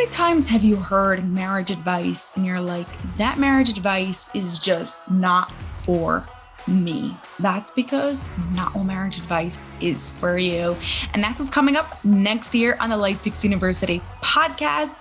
many times have you heard marriage advice and you're like, that marriage advice is just not for me? That's because not all marriage advice is for you. And that's what's coming up next year on the Life Fix University podcast.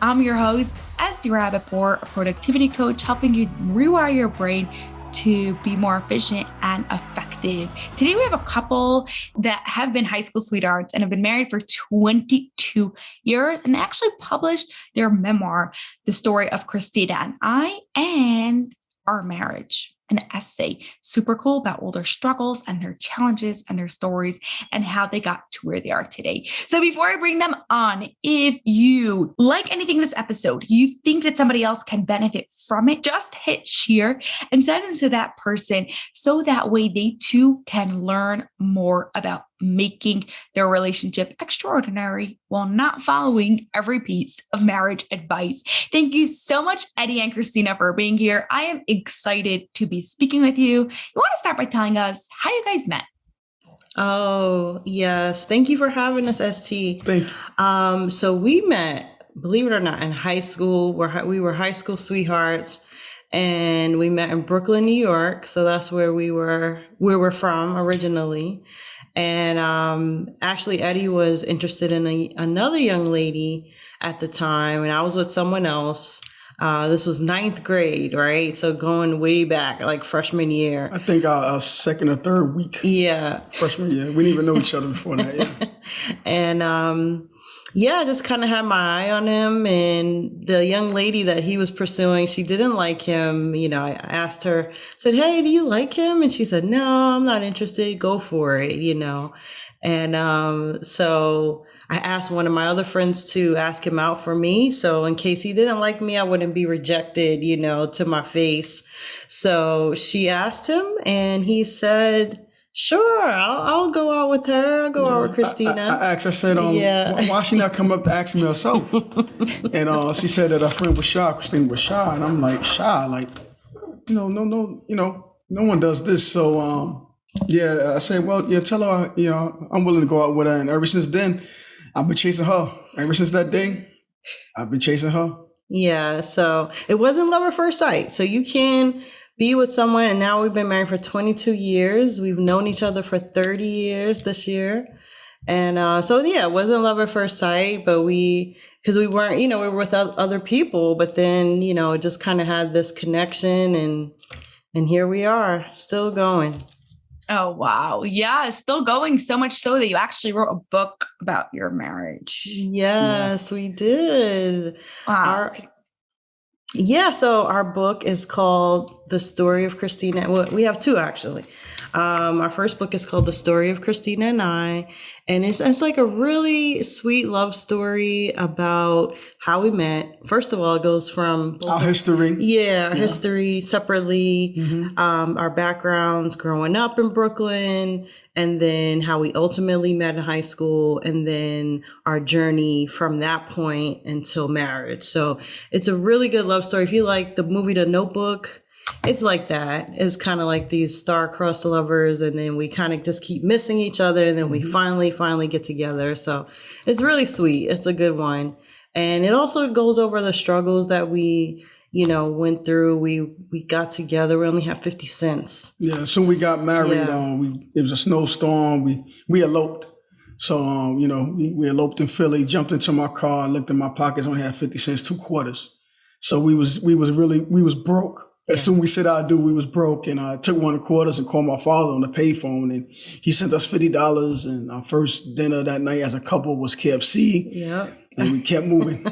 I'm your host, Esty Rappaport, a productivity coach, helping you rewire your brain to be more efficient and effective. Today, we have a couple that have been high school sweethearts and have been married for 22 years and actually published their memoir, The Story of Christina, and Our Marriage, an essay, super cool, about all their struggles and their challenges and their stories and how they got to where they are today. So before I bring them on, if you like anything in this episode, you think that somebody else can benefit from it, just hit share and send it to that person so that way they too can learn more about making their relationship extraordinary while not following every piece of marriage advice. Thank you so much, Eddie and Christina, for being here. I am excited to be speaking with you. You want to start by telling us how you guys met? Oh, yes. Thank you for having us, ST. Thank you. So we met, believe it or not, in high school. We were high school sweethearts, and we met in Brooklyn, New York. So that's where we're from originally. And actually, Eddie was interested in another young lady at the time, and I was with someone else. This was ninth grade, right? So going way back, like freshman year. I think our second or third week. Yeah. Freshman year. We didn't even know each other before that. Yeah. And I just kind of had my eye on him. And the young lady that he was pursuing, she didn't like him. You know, I asked her, said, "Hey, do you like him?" And she said, "No, I'm not interested. Go for it," you know. And so I asked one of my other friends to ask him out for me. So in case he didn't like me, I wouldn't be rejected, you know, to my face. So she asked him and he said, "Sure, I'll go out with her. I'll go out with Christina." I asked, I said, why she not come up to ask me herself? And she said that her friend was shy, Christina was shy. And I'm like, shy? Like, no one does this. So, I said, well, yeah, tell her, I'm willing to go out with her. And ever since then, I've been chasing her. Ever since that day, I've been chasing her. Yeah, so it wasn't love at first sight. So you can be with someone, and now we've been married for 22 years. We've known each other for 30 years this year. And it wasn't love at first sight, but because we weren't, we were with other people, but then, it just kind of had this connection, and here we are, still going. Oh, wow. Yeah, it's still going, so much so that you actually wrote a book about your marriage. Yes, we did. Wow. So our book is called The Story of Christina. Well, we have two, actually. Our first book is called The Story of Christina and I, and it's like a really sweet love story about how we met. First of all, it goes from our history. Our history separately, our backgrounds growing up in Brooklyn, and then how we ultimately met in high school, and then our journey from that point until marriage. So it's a really good love story. If you like the movie The Notebook, it's like that. It's kind of like these star-crossed lovers, and then we kind of just keep missing each other, and then we finally get together. So it's really sweet. It's a good one. And it also goes over the struggles that we went through. We got together. We only had 50 cents. Yeah. So we got married. It was a snowstorm. We eloped. So, we eloped in Philly, jumped into my car, looked in my pockets, only had 50 cents, 2 quarters. So we was broke. As soon as we said I do, we was broke, and I took one of the quarters and called my father on the payphone, and he sent us $50. And our first dinner that night as a couple was KFC. Yep. And we kept moving.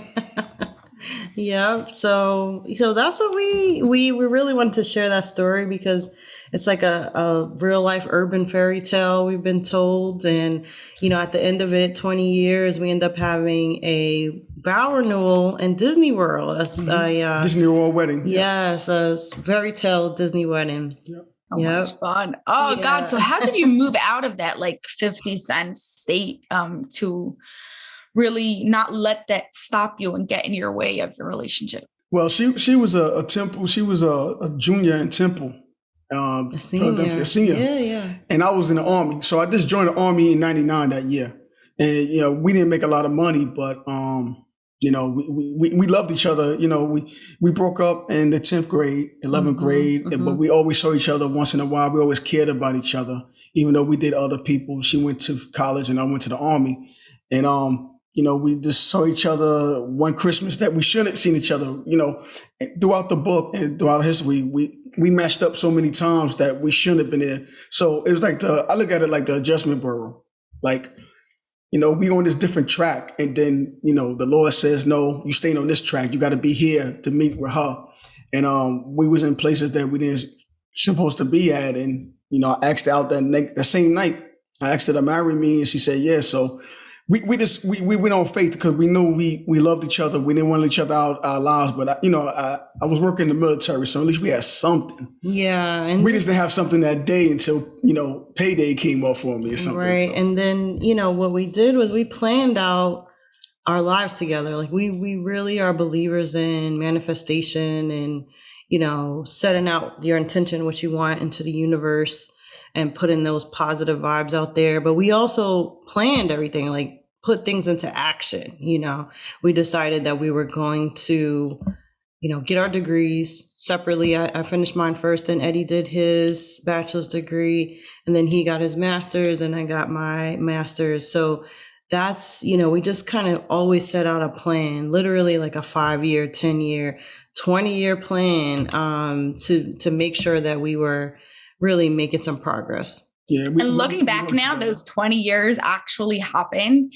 Yeah. So that's what we really wanted to share that story, because it's like a real life urban fairy tale we've been told. And, at the end of it, 20 years, we end up having a vow renewal in Disney World. Disney World wedding. Yes. A fairy tale Disney wedding. Yep. Oh, much fun. Oh, yeah. God. So how did you move out of that 50 cent state to really not let that stop you and get in your way of your relationship? Well, she was a Temple. She was a junior in Temple. A senior. Yeah. And I was in the Army. So I just joined the Army in 99 that year. And, we didn't make a lot of money, but You know, we loved each other. You know, we broke up in the 10th grade, 11th grade, but we always saw each other once in a while. We always cared about each other, even though we did other people. She went to college and I went to the Army. And, you know, we just saw each other one Christmas that we shouldn't have seen each other. You know, throughout the book and throughout history, we matched up so many times that we shouldn't have been there. So it was like I look at it like the adjustment bureau. Like, you know, we on this different track, and then, you know, the Lord says, no, you staying on this track. You got to be here to meet with her. And we was in places that we didn't supposed to be at. And, you know, I asked her out the same night. I asked her to marry me, and she said yes. So we went on faith because we knew we loved each other. We didn't want each other out our lives. But, I was working in the military, so at least we had something. Yeah. And we just didn't have something that day until, you know, payday came up for me or something. Right. So. And then, you know, what we did was we planned out our lives together. Like we really are believers in manifestation and, you know, setting out your intention, what you want into the universe and putting those positive vibes out there. But we also planned everything, like put things into action. You know, we decided that we were going to, you know, get our degrees separately. I finished mine first, then Eddie did his bachelor's degree, and then he got his master's and I got my master's. So that's, you know, we just kind of always set out a plan, literally like a 5-year, 10-year, 20-year plan to make sure that we were really making some progress. Yeah, and looking back now, those 20 years actually happened.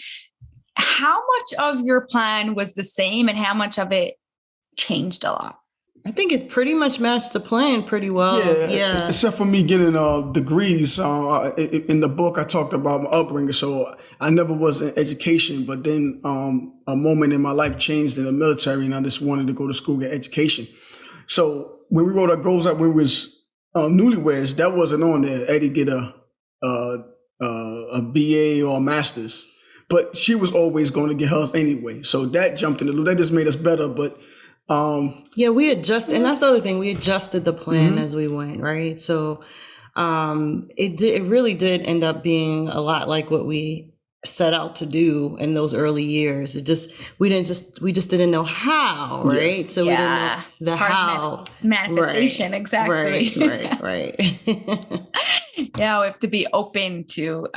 How much of your plan was the same and how much of it changed a lot? I think it pretty much matched the plan pretty well. Yeah. Except for me getting degrees. In the book, I talked about my upbringing. So I never was in education, but then a moment in my life changed in the military, and I just wanted to go to school, get education. So when we wrote our goals out when we was newlyweds, that wasn't on there. Eddie get a BA or a master's, but she was always going to get hers anyway. So that jumped in the loop. That just made us better, but. We adjusted, and that's the other thing. We adjusted the plan as we went, right? So it really did end up being a lot like what we set out to do in those early years. We just didn't know how, right? So we didn't know the how. Manifestation, right. Exactly. Right. Yeah, we have to be open to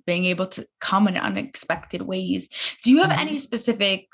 being able to come in unexpected ways. Do you have any specific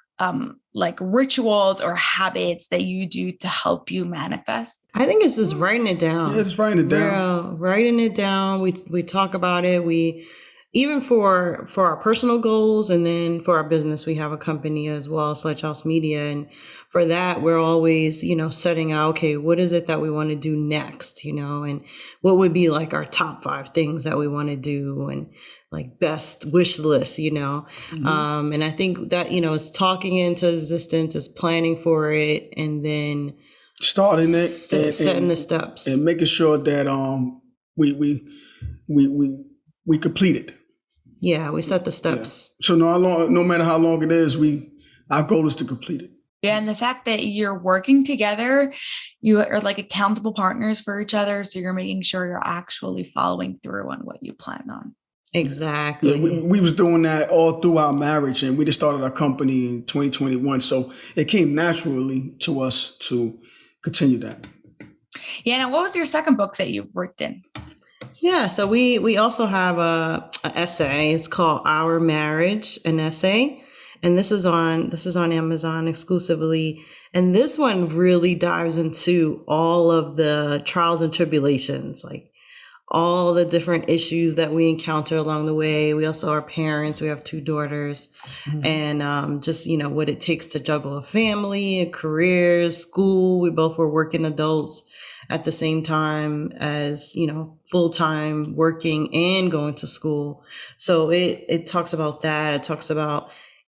like rituals or habits that you do to help you manifest? I think it's just writing it down. Yeah, it's writing it down. Writing it down. We talk about it. We even for our personal goals, and then for our business, we have a company as well, Sledge Media, and for that, we're always, you know, setting out, okay, what is it that we want to do next, you know, and what would be like our top 5 things that we want to do, and like best wish list, you know. And I think that, you know, it's talking into existence, it's planning for it, and then starting it, setting the steps, and making sure that we complete it. Yeah, we set the steps. Yeah. So no matter how long it is, our goal is to complete it. Yeah, and the fact that you're working together, you are like accountable partners for each other, so you're making sure you're actually following through on what you plan on. Exactly. Yeah, we was doing that all through our marriage, and we just started our company in 2021. So it came naturally to us to continue that. Yeah. Now, what was your second book that you've written? Yeah. So we also have a essay. It's called Our Marriage, an Essay. And this is on Amazon exclusively. And this one really dives into all of the trials and tribulations, like all the different issues that we encounter along the way. We also are parents. We have 2 daughters, and just, you know, what it takes to juggle a family, a career, school. We both were working adults at the same time as, you know, full-time working and going to school. So it talks about that. It talks about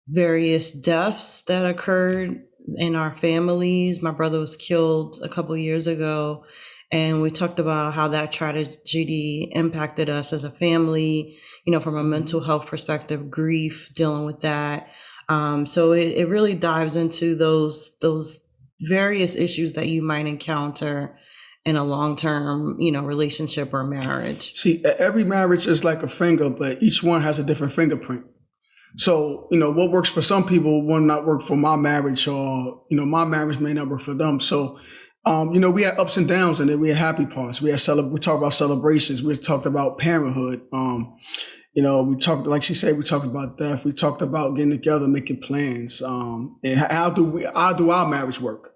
various deaths that occurred in our families. My brother was killed a couple of years ago. And we talked about how that tragedy impacted us as a family, you know, from a mental health perspective, grief, dealing with that. So it really dives into those various issues that you might encounter in a long-term, you know, relationship or marriage. See, every marriage is like a finger, but each one has a different fingerprint. So, what works for some people will not work for my marriage, or, my marriage may not work for them. So, we had ups and downs, and then we had happy parts. We talked about celebrations. We talked about parenthood. We talked, like she said, we talked about death. We talked about getting together, making plans. And how do our marriage work?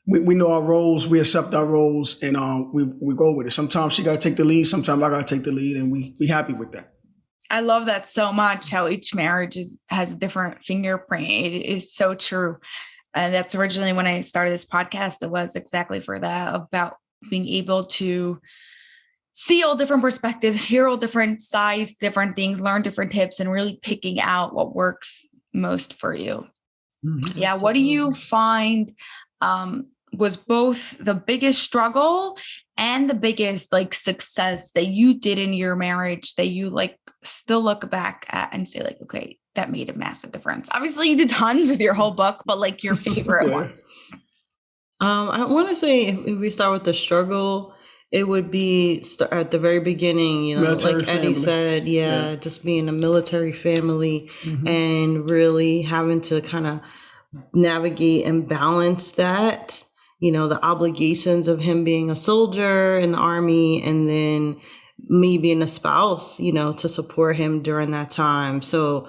We know our roles, we accept our roles, and we go with it. Sometimes she got to take the lead, sometimes I got to take the lead, and we happy with that. I love that so much, how each marriage has a different fingerprint. It is so true. And that's originally when I started this podcast. It was exactly for that, about being able to see all different perspectives, hear all different sides, different things, learn different tips, and really picking out what works most for you. Mm-hmm. Yeah. Absolutely. What do you find was both the biggest struggle and the biggest success that you did in your marriage that you still look back at and say okay, that made a massive difference? Obviously you did tons with your whole book, but your favorite one. I want to say if we start with the struggle, it would be at the very beginning, military like Eddie said, just being a military family, mm-hmm. and really having to kind of navigate and balance that, the obligations of him being a soldier in the Army, and then me being a spouse, to support him during that time. So,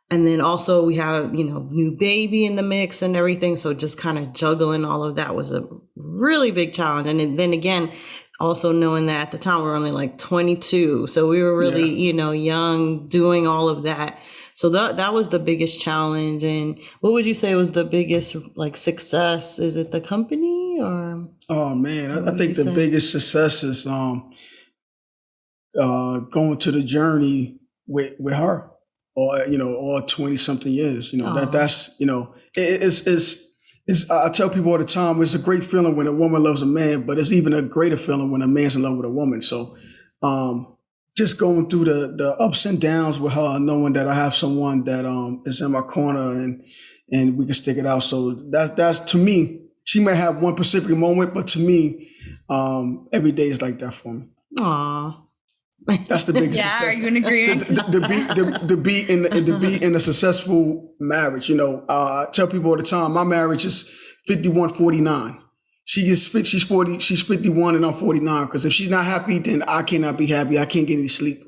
and then also we have, new baby in the mix and everything. So just kind of juggling all of that was a really big challenge. And then again, also knowing that at the time we were only 22. So we were really, young, doing all of that. So that was the biggest challenge. And what would you say was the biggest success? Is it the company or? Oh man, I think the biggest success is going to the journey with her, or all 20 something years. That's it's I tell people all the time, it's a great feeling when a woman loves a man, but it's even a greater feeling when a man's in love with a woman. So just going through the ups and downs with her, knowing that I have someone that is in my corner and we can stick it out. So that's to me, she may have one specific moment, but to me, every day is like that for me. Aww. That's the biggest success. Are you in agreement? The be in a successful marriage. I tell people all the time, my marriage is 51-49. She's 51 and I'm 49. Because if she's not happy, then I cannot be happy. I can't get any sleep.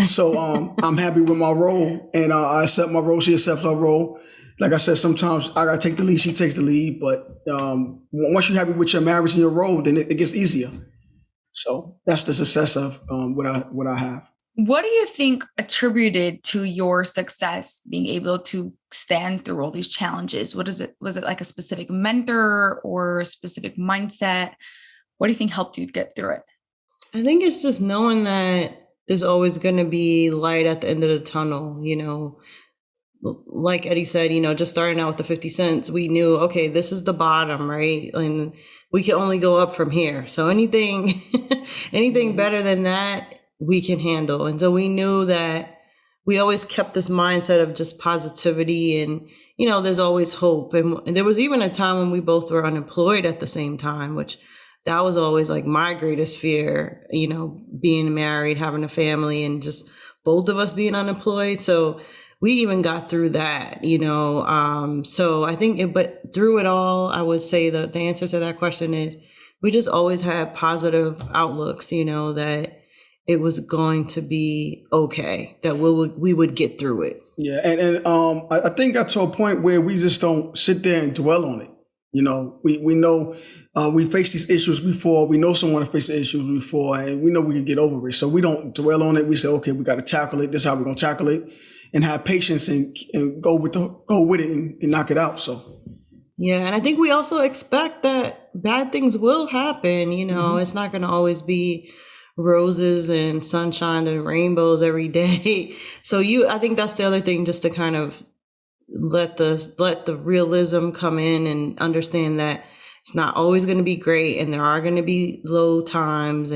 So I'm happy with my role, and I accept my role. She accepts her role. Like I said, sometimes I gotta take the lead. She takes the lead. But once you're happy with your marriage and your role, then it gets easier. So that's the success of what I have. What do you think attributed to your success, being able to stand through all these challenges? What is it? Was it a specific mentor or a specific mindset? What do you think helped you get through it? I think it's just knowing that there's always going to be light at the end of the tunnel. Like Eddie said, just starting out with the 50 cents, we knew, okay, this is the bottom, right? And we can only go up from here. So anything better than that, we can handle. And so we knew that we always kept this mindset of just positivity, and, there's always hope. And there was even a time when we both were unemployed at the same time, which that was always my greatest fear, being married, having a family, and just both of us being unemployed. So we even got through that, so I think, but through it all, I would say that the answer to that question is we just always had positive outlooks, that it was going to be okay, that we would get through it. Yeah. And I think got to a point where we just don't sit there and dwell on it. We know we faced these issues before. We know someone faced the issues before, and we know we can get over it. So we don't dwell on it. We say, okay, we got to tackle it. This is how we're going to tackle it. And have patience and go with it and knock it out. So, yeah, and I think we also expect that bad things will happen. Mm-hmm. It's not going to always be roses and sunshine and rainbows every day. So I think that's the other thing, just to kind of let the realism come in and understand that it's not always going to be great, and there are going to be low times,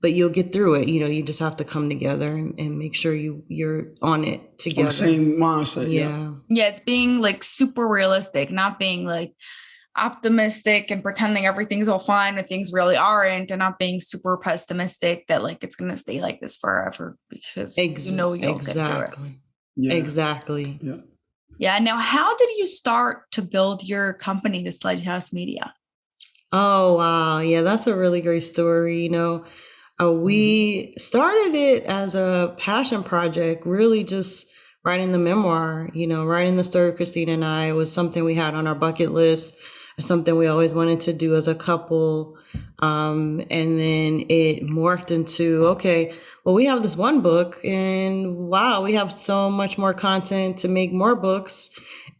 but you'll get through it. You just have to come together and make sure you're on it together. On the same mindset. Yeah. It's being super realistic, not being optimistic and pretending everything's all fine when things really aren't, and not being super pessimistic that it's going to stay like this forever, because you'll get through it. Yeah. Exactly. Yeah. Yeah. Now, how did you start to build your company, the Sledge House Media? Oh, wow. Yeah, that's a really great story. We started it as a passion project, really just writing the memoir, writing the story of Christina and I. It was something we had on our bucket list, something we always wanted to do as a couple. And then it morphed into, okay, well, we have this one book and wow, we have so much more content to make more books.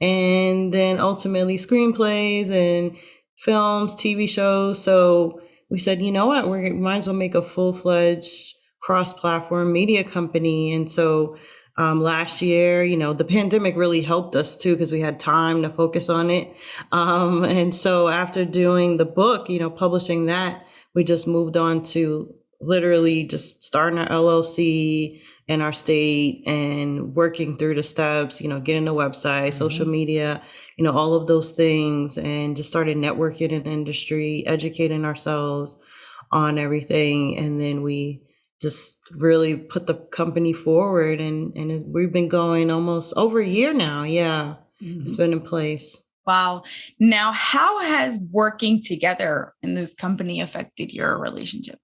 And then ultimately screenplays and films, TV shows. So we said, you know what, we might as well make a full-fledged cross-platform media company. And so last year, the pandemic really helped us too, because we had time to focus on it. And so after doing the book, publishing that, we just moved on to literally just starting our LLC in our state and working through the steps, getting the website, social media, all of those things, and just started networking in the industry, educating ourselves on everything. And then we just really put the company forward, and we've been going almost over a year now. Yeah. It's been in place. Wow. Now, how has working together in this company affected your relationship?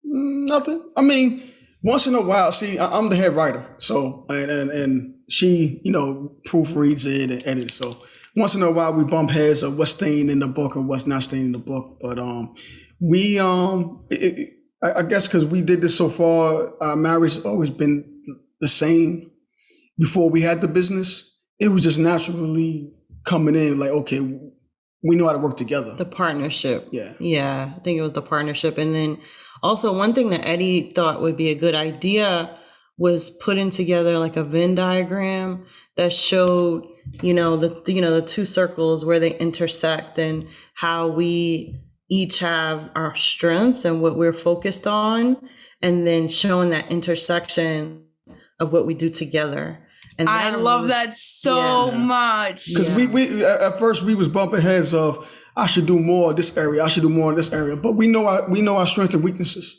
Nothing. I mean, once in a while, see, I'm the head writer, so and she, proofreads it and edits. So once in a while, we bump heads of what's staying in the book and what's not staying in the book. But we I guess because we did this so far, our marriage has always been the same. Before we had the business, it was just naturally coming in like, okay, we know how to work together. The partnership. Yeah. Yeah. I think it was the partnership. And then also one thing that Eddie thought would be a good idea was putting together like a Venn diagram that showed, the two circles where they intersect and how we each have our strengths and what we're focused on, and then showing that intersection of what we do together. And I love that so much. Because we at first we was bumping heads of, I should do more in this area, I should do more in this area. But we know our strengths and weaknesses.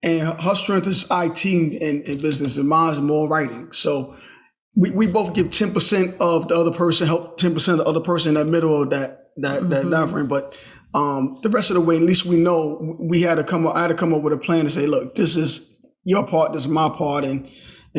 And her strength is IT and business, and mine is more writing. So we both give 10% of the other person, help 10% of the other person in the middle of that frame. But the rest of the way, at least we know I had to come up with a plan to say, look, this is your part, this is my part, and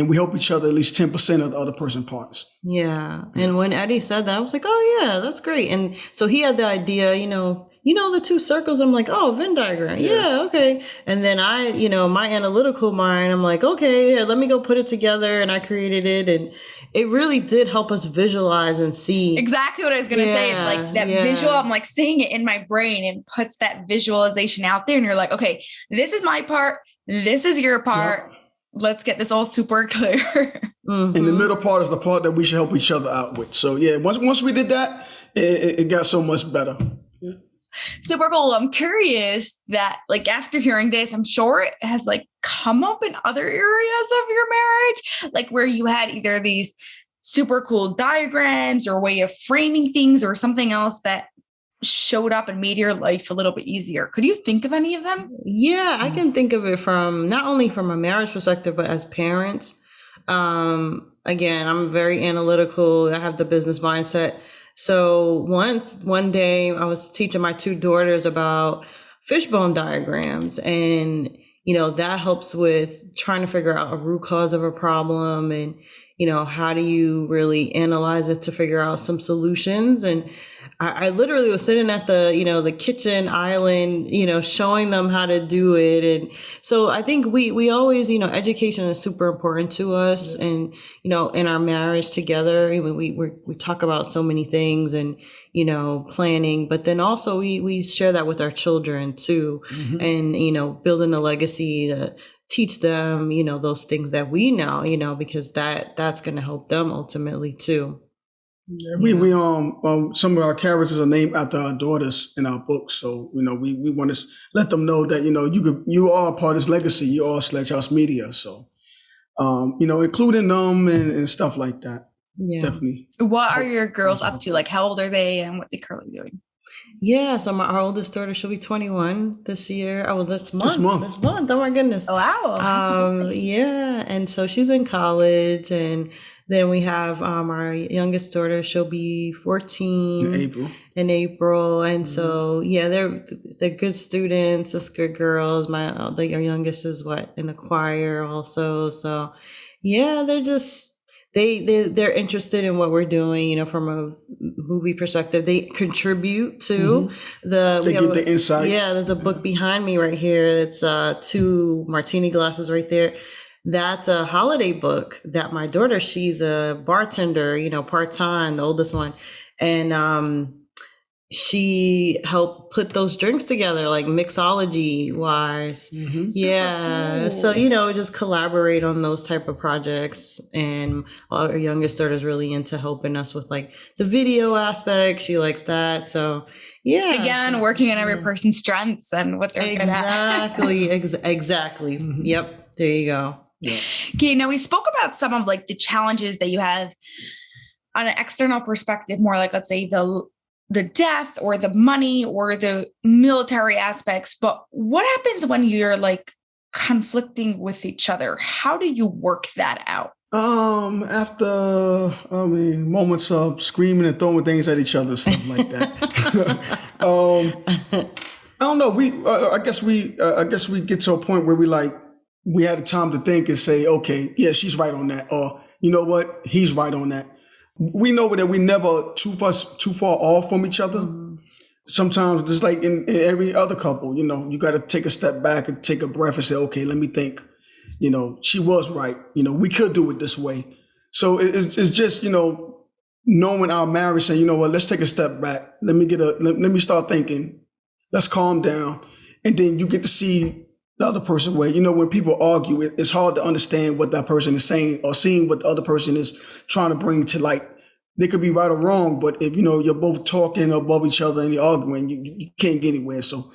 we help each other at least 10% of the other person's parts. Yeah. And when Eddie said that, I was like, oh yeah, that's great. And so he had the idea, the two circles. I'm like, oh, Venn diagram. Yeah, okay. And then I, my analytical mind, I'm like, okay, here, let me go put it together. And I created it. And it really did help us visualize and see. Exactly what I was going to say. It's like that visual, I'm like seeing it in my brain, and puts that visualization out there. And you're like, okay, this is my part. This is your part. Yep. Let's get this all super clear. And the middle part is the part that we should help each other out with. So yeah, once we did that, it got so much better. Yeah. Super cool. I'm curious that, like, after hearing this, I'm sure it has like come up in other areas of your marriage, like where you had either these super cool diagrams or way of framing things or something else that showed up and made your life a little bit easier. Could you think of any of them? Yeah, I can think of it from not only from a marriage perspective, but as parents. Again, I'm very analytical. I have the business mindset. So one day I was teaching my two daughters about fishbone diagrams, and that helps with trying to figure out a root cause of a problem, and how do you really analyze it to figure out some solutions. And I literally was sitting at the kitchen island, showing them how to do it. And so I think we always, education is super important to us. Yeah. And, in our marriage together, we talk about so many things and, planning, but then also we share that with our children too. Mm-hmm. And, building a legacy to teach them, those things that we know, because that's going to help them ultimately too. Yeah, we some of our characters are named after our daughters in our books. So, we want to let them know that, you are a part of this legacy. You are Sledge House Media. So, including them and stuff like that. Yeah. Definitely. What are your girls up to? Like, how old are they and what they currently doing? Yeah, so our oldest daughter, she'll be 21 this year. Oh, this month. This month. This month. Oh my goodness. Wow. Yeah, and so she's in college, and then we have our youngest daughter. She'll be 14 In April. In April, and so yeah, they're good students. It's good girls. Our youngest is in a choir also. So yeah, they're just. They're interested in what we're doing, you know, from a movie perspective. They contribute to They give the insights. Yeah, there's a book behind me right here. It's 2 martini glasses right there. That's a holiday book that my daughter, she's a bartender, you know, part-time, the oldest one. And she helped put those drinks together, like mixology wise. Yeah. Cool. So, you know, just collaborate on those type of projects. And our youngest daughter is really into helping us with like the video aspect. She likes that. So yeah. Again, working on every person's strengths and what they're good at. Exactly. Yep. There you go. Yeah. Okay. Now we spoke about some of like the challenges that you have on an external perspective, more like, let's say the death or the money or the military aspects. But what happens when you're like conflicting with each other? How do you work that out? After moments of screaming and throwing things at each other, stuff like that. I don't know. I guess we get to a point where we had the time to think and say, okay, yeah, she's right on that, or you know what, he's right on that. We know that we never too far off from each other. Sometimes, just like in every other couple, you know, you got to take a step back and take a breath and say, okay, let me think. You know, she was right. You know, we could do it this way. So it's just, you know, knowing our marriage, saying, you know what, let's take a step back. Let me start thinking. Let's calm down, and then you get to see the other person where, you know, when people argue, it's hard to understand what that person is saying or seeing what the other person is trying to bring to light. They could be right or wrong, but if, you know, you're both talking above each other and you're arguing, you can't get anywhere. So,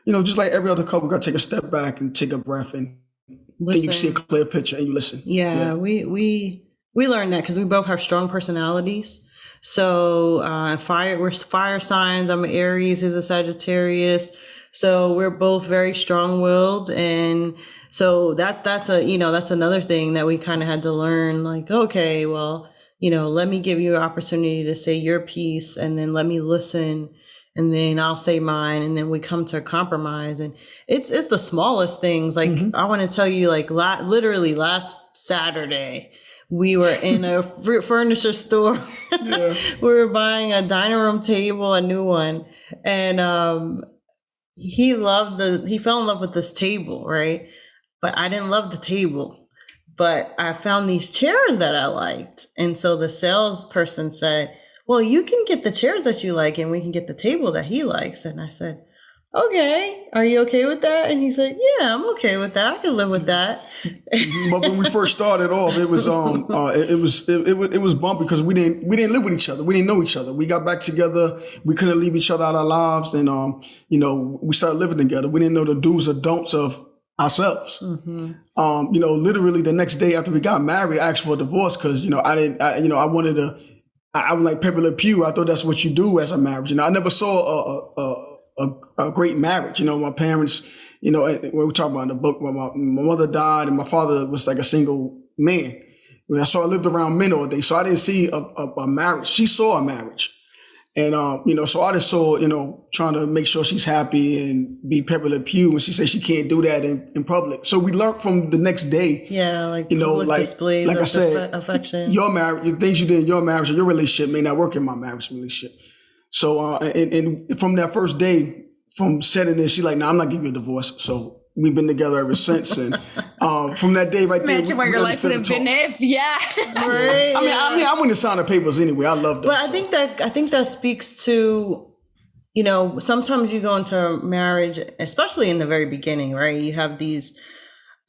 you know, just like every other couple, got to take a step back and take a breath, and then you can see a clear picture and you listen. Yeah. we learned that because we both have strong personalities. So we're fire signs. I'm an Aries, he's a Sagittarius. So we're both very strong-willed, and so that's another thing that we kind of had to learn. Like, okay, well, you know, let me give you an opportunity to say your piece, and then let me listen, and then I'll say mine, and then we come to a compromise. And it's the smallest things. Like I want to tell you, like literally last Saturday, we were in a furniture store. Yeah. We were buying a dining room table, a new one, and he fell in love with this table, right? But I didn't love the table. But I found these chairs that I liked. And so the salesperson said, well, you can get the chairs that you like and we can get the table that he likes. And I said, okay, are you okay with that? And he said, yeah, I'm okay with that. I can live with that. But when we first started off, it was bumpy because we didn't live with each other. We didn't know each other. We got back together. We couldn't leave each other out of our lives, and you know, we started living together. We didn't know the do's or don'ts of ourselves. You know, literally the next day after we got married, I asked for a divorce because, you know, I was like Pepe Le Pew. I thought that's what you do as a marriage. You know, I never saw a great marriage. You know, my parents, you know, when we talk about in the book, when my mother died and my father was like a single man. I lived around men all day, so I didn't see a marriage. She saw a marriage. And, you know, so I just saw, you know, trying to make sure she's happy and be Pepe Le Pew. And she said she can't do that in public. So we learned from the next day. Yeah, like, you know, like I said, affection. Your marriage, things you did in your marriage or your relationship may not work in my marriage relationship. So, and from that first day, from setting this, she's like, nah, I'm not giving you a divorce. So we've been together ever since. And from that day right there, imagine where your life would have been if, yeah. Right? I mean, I wouldn't sign the papers anyway. I love them. But I think that speaks to, you know, sometimes you go into marriage, especially in the very beginning, right? You have these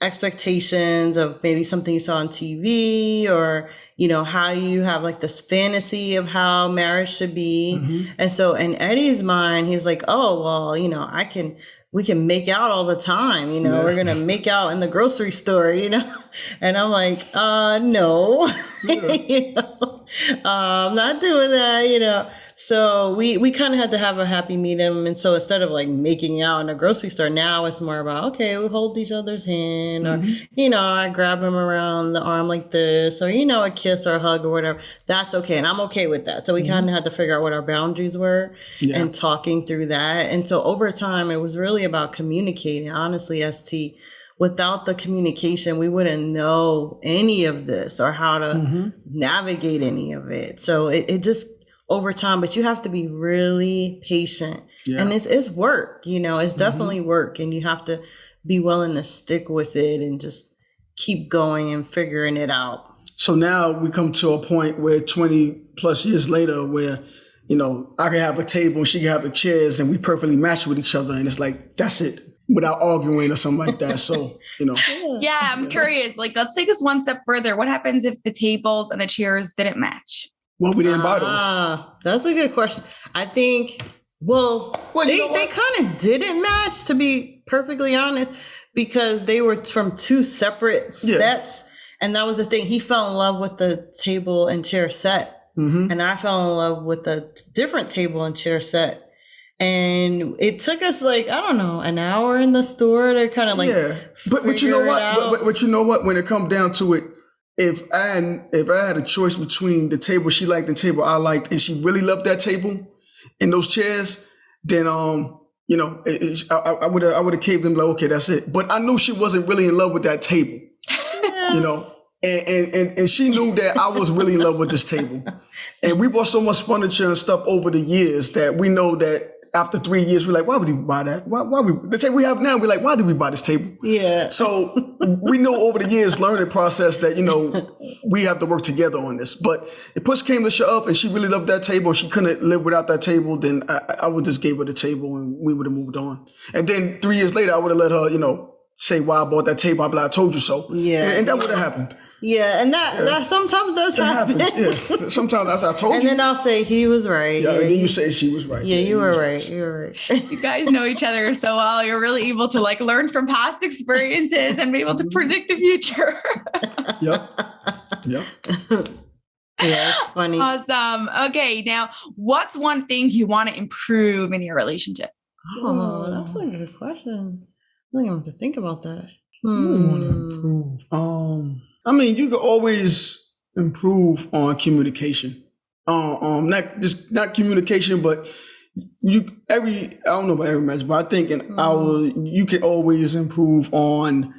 expectations of maybe something you saw on TV, or, you know, how you have like this fantasy of how marriage should be. And so in Eddie's mind, he's like, oh, well, you know, we can make out all the time, you know, we're going to make out in the grocery store, you know? And I'm like, no, I'm not doing that. So we kind of had to have a happy medium. And so instead of like making out in a grocery store, now it's more about, okay, we hold each other's hand, or, I grab him around the arm like this, or, a kiss or a hug or whatever. That's okay. And I'm okay with that. So we kind of had to figure out what our boundaries were and talking through that. And so over time, it was really about communicating. Honestly, ST, without the communication, we wouldn't know any of this or how to navigate any of it. So it just over time, but you have to be really patient. And it's work, it's definitely work. And you have to be willing to stick with it and just keep going and figuring it out. So now we come to a point where 20 plus years later where, I can have a table and she can have the chairs and we perfectly match with each other. And it's like, that's it, without arguing or something like that. So, Yeah, I'm curious. Like, let's take this one step further. What happens if the tables and the chairs didn't match? Well, we didn't buy those. That's a good question. I think, they kind of didn't match, to be perfectly honest, because they were from two separate sets. And that was the thing. He fell in love with the table and chair set. And I fell in love with the different table and chair set. And it took us like, I don't know, an hour in the store to kind of like but you know what? But you know what? When it comes down to it, if I had a choice between the table she liked and the table I liked, and she really loved that table and those chairs, then I would have caved in like, okay, that's it. But I knew she wasn't really in love with that table, and she knew that I was really in love with this table. And we bought so much furniture and stuff over the years that we know that after 3 years, we're like, why would we buy that? The table we have now, we're like, why did we buy this table? Yeah. So we know over the years learning process that, we have to work together on this. But if push came to shove and she really loved that table and she couldn't live without that table, then I would just give her the table and we would have moved on. And then 3 years later, I would have let her, say why I bought that table. I'd be like, I told you so. Yeah. And that would have happened. Yeah, and that sometimes does happen. Yeah, sometimes I told you. And then I'll say he was right. Yeah, and then you say she was right. Yeah, you were right. You were right. You guys know each other so well. You're really able to like learn from past experiences and be able to predict the future. Yep. Yeah, it's funny. Awesome. Okay, now what's one thing you want to improve in your relationship? Oh, that's a good question. I don't even have to think about that. I want to improve. You could always improve on communication. Not communication, but I don't know about every match, but I think you can always improve on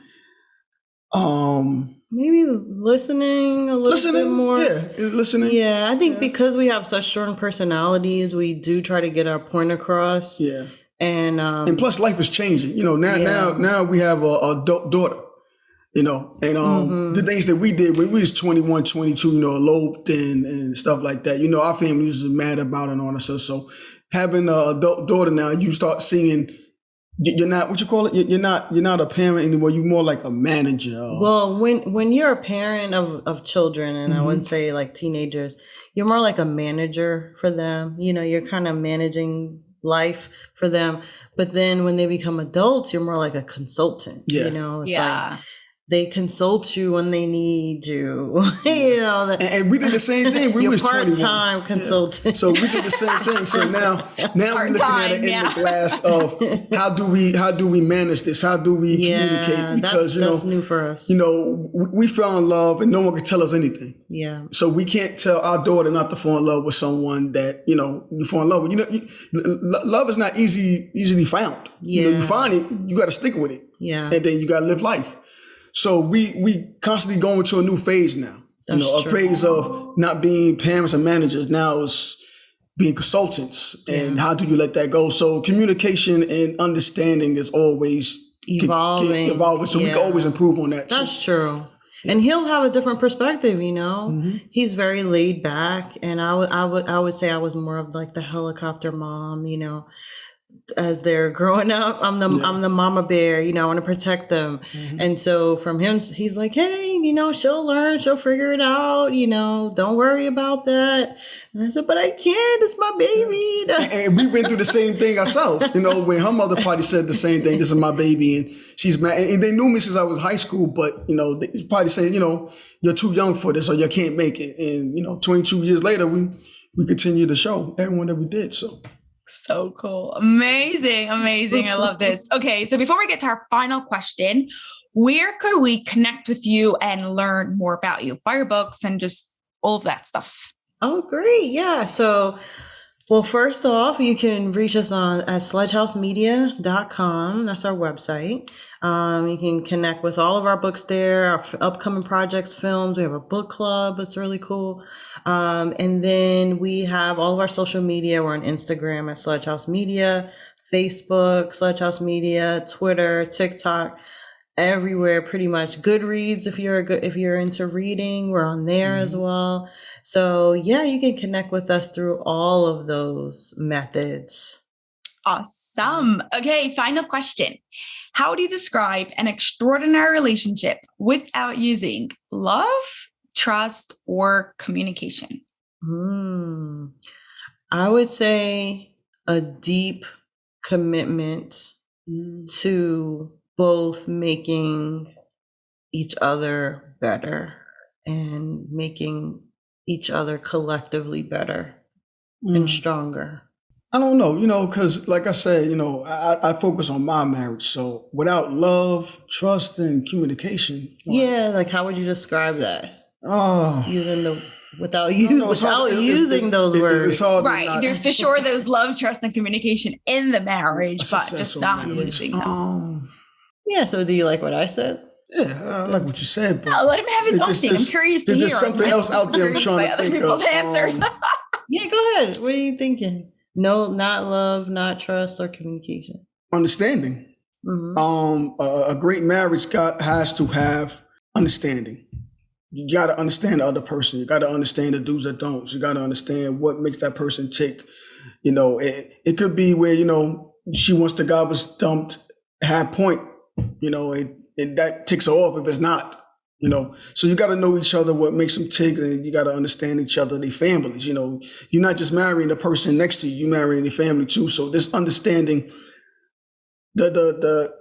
maybe listening a little bit more. Yeah, listening. Yeah, I think because we have such strong personalities, we do try to get our point across. Yeah. And plus life is changing. Now we have a daughter. The things that we did when we was 21, 22, eloped and stuff like that. Our family was mad about it and all that stuff. So having an adult daughter now, you start seeing you're not what you call it. You're not a parent anymore. You're more like a manager. Well, when you're a parent of children, and I would say like teenagers, you're more like a manager for them. You're kind of managing life for them. But then when they become adults, you're more like a consultant. Yeah. It's like they consult you when they need you. And we did the same thing. We was 21. Part-time consultant. Yeah. So we did the same thing. So now we're looking at it in the glass of how do we manage this? How do we communicate? Because that's new for us. We fell in love and no one could tell us anything. Yeah. So we can't tell our daughter not to fall in love with someone that you fall in love with. Love is not easily found. Yeah. You find it, you got to stick with it. Yeah. And then you got to live life. So we constantly go into a new phase now. That's a true. phase of not being parents and managers. Now it's being consultants. And how do you let that go? So communication and understanding is always evolving. So we can always improve on that. That's true. And he'll have a different perspective, He's very laid back. And I would say I was more of like the helicopter mom, as they're growing up. I'm the mama bear, I want to protect them. And so from him, he's like, hey, she'll learn, she'll figure it out, don't worry about that. And I said, but I can't, it's my baby. And we went through the same thing ourselves, when her mother probably said the same thing, this is my baby, and she's mad. And they knew me since I was high school, but, they probably saying, you're too young for this or you can't make it. And, 22 years later, we continue to show everyone that we did, So cool. Amazing. I love this. Okay. So before we get to our final question, where could we connect with you and learn more about you? Buy your books and just all of that stuff. Oh, great. Yeah. So, well, first off, you can reach us at sledgehousemedia.com. That's our website. You can connect with all of our books there, our upcoming projects, films. We have a book club. It's really cool. And then we have all of our social media. We're on Instagram at Sledge House Media, Facebook, Sledge House Media, Twitter, TikTok, everywhere pretty much. Goodreads, if you're into reading, we're on there as well. So yeah, you can connect with us through all of those methods. Awesome. Okay, final question. How do you describe an extraordinary relationship without using love, trust, or communication? I would say a deep commitment to both making each other better and making each other collectively better and stronger. I don't know, because like I said, I focus on my marriage. So without love, trust, and communication. Yeah, like how would you describe that? Without using those words. It's hard right. There's for sure those love, trust, and communication in the marriage, but just not using them. Yeah, so do you like what I said? Yeah, I like what you said. But no, let him have his own thing. I'm curious to hear. There's something else out there I'm trying to think of. Answers. Yeah, go ahead. What are you thinking? No, not love, not trust, or communication. Understanding. A great marriage has to have understanding. You got to understand the other person. You got to understand the do's and don'ts. You got to understand what makes that person tick. It could be where, she wants the garbage dumped half point, and that ticks her off if it's not. So you got to know each other, what makes them tick, and you got to understand each other, their families. You're not just marrying the person next to you, you're marrying their family too. So this understanding, the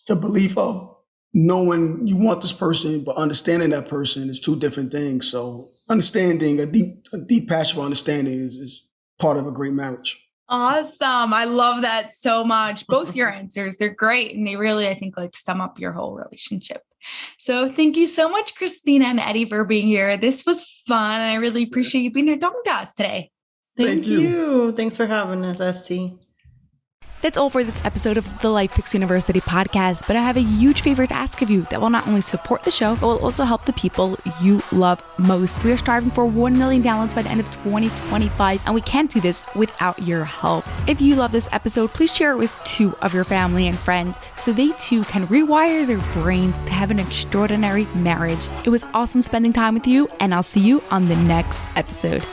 belief of knowing you want this person, but understanding that person is two different things. So understanding, a deep passion for understanding is part of a great marriage. Awesome. I love that so much. Both your answers, they're great. And they really, I think, sum up your whole relationship. So thank you so much, Christina and Eddie, for being here. This was fun. And I really appreciate you being here talking to us today. Thank you. Thanks for having us, ST. That's all for this episode of the Life Picks University podcast, but I have a huge favor to ask of you that will not only support the show, but will also help the people you love most. We are striving for 1 million downloads by the end of 2025, and we can't do this without your help. If you love this episode, please share it with 2 of your family and friends so they too can rewire their brains to have an extraordinary marriage. It was awesome spending time with you, and I'll see you on the next episode.